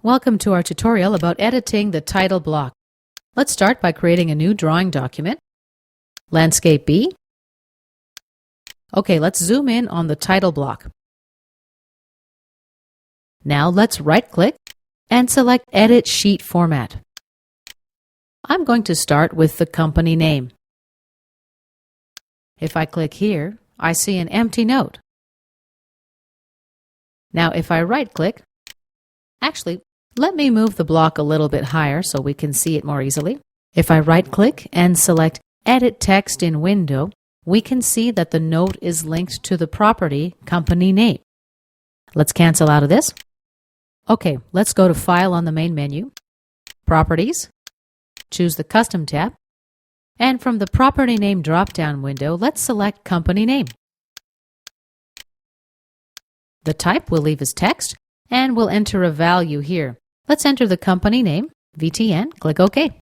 Welcome to our tutorial about editing the title block. Let's start by creating a new drawing document. Landscape B. Okay, let's zoom in on the title block. Now let's right-click and select Edit Sheet Format. I'm going to start with the company name. If I click here, I see an empty note. Now if I right-click, actually, let me move the block a little bit higher so we can see it more easily. If I right-click and select Edit Text in Window, we can see that the note is linked to the property company name. Let's cancel out of this. Okay, let's go to File on the main menu, Properties, choose the Custom tab, and from the Property Name drop-down window, let's select Company Name. The type we'll leave as text, and we'll enter a value here. Let's enter the company name, VTN, click OK.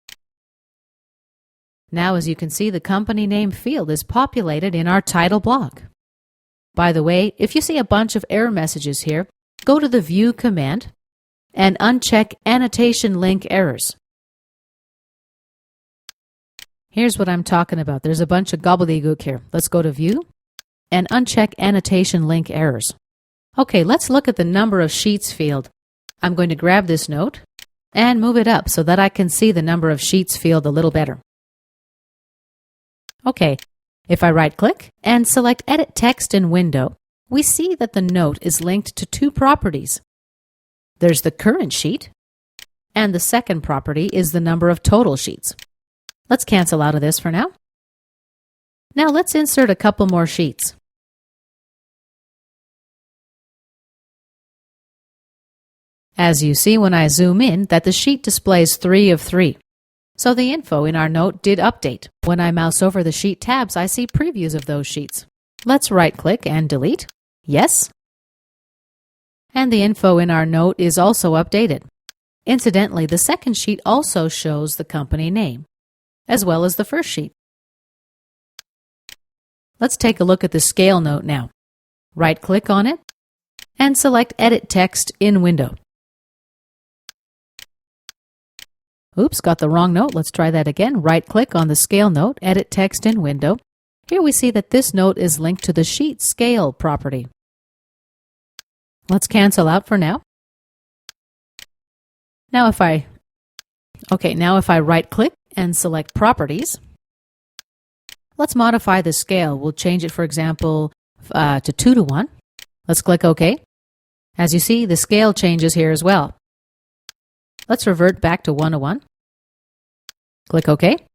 Now as you can see, the company name field is populated in our title block. By the way, if you see a bunch of error messages here, go to the View command and uncheck Annotation Link Errors. Here's what I'm talking about. There's a bunch of gobbledygook here. Let's go to View and uncheck Annotation Link Errors. Okay, let's look at the Number of Sheets field. I'm going to grab this note and move it up so that I can see the Number of Sheets field a little better. Okay, if I right-click and select Edit Text in Window, we see that the note is linked to two properties. There's the current sheet, and the second property is the number of total sheets. Let's cancel out of this for now. Now let's insert a couple more sheets. As you see when I zoom in, that the sheet displays 3 of 3. So the info in our note did update. When I mouse over the sheet tabs, I see previews of those sheets. Let's right-click and delete. Yes. And the info in our note is also updated. Incidentally, the second sheet also shows the company name, as well as the first sheet. Let's take a look at the scale note now. Right-click on it and select Edit Text in Window. Oops, got the wrong note. Let's try that again. Right-click on the scale note, Edit Text in Window. Here we see that this note is linked to the sheet scale property. Let's cancel out for now. Now if I right-click and select Properties, let's modify the scale. We'll change it, for example, to 2:1. Let's click OK. As you see, the scale changes here as well. Let's revert back to 1:1. Click OK.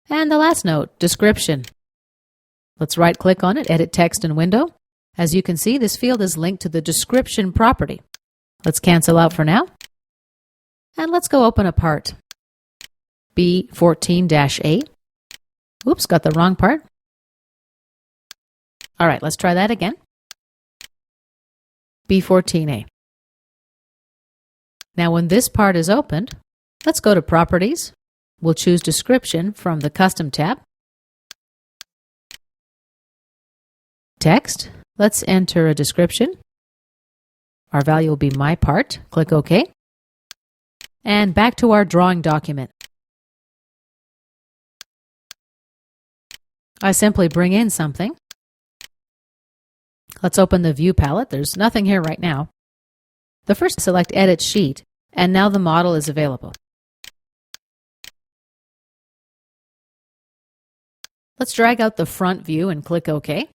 And the last note, Description. Let's right-click on it, Edit Text in Window. As you can see, this field is linked to the Description property. Let's cancel out for now. And let's go open a part. B14-A. Oops, got the wrong part. All right, let's try that again. B14-A. Now when this part is opened, let's go to Properties. We'll choose Description from the Custom tab. Text. Let's enter a description. Our value will be my part. Click OK. And back to our drawing document. I simply bring in something. Let's open the View palette. There's nothing here right now. The first, select Edit Sheet, and now the model is available. Let's drag out the front view and click OK.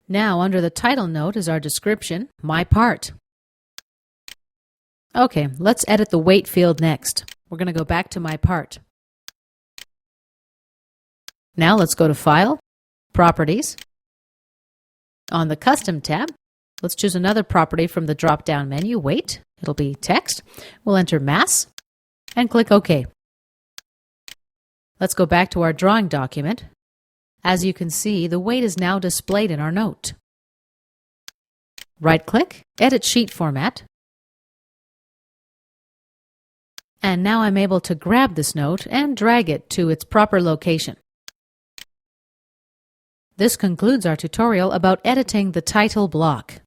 Now, under the title note is our description, My Part. Okay, let's edit the weight field next. We're going to go back to My Part. Now let's go to File, Properties. On the Custom tab, let's choose another property from the drop-down menu, Weight. It'll be text. We'll enter Mass and click OK. Let's go back to our drawing document. As you can see, the weight is now displayed in our note. Right-click, Edit Sheet Format. And now I'm able to grab this note and drag it to its proper location. This concludes our tutorial about editing the title block.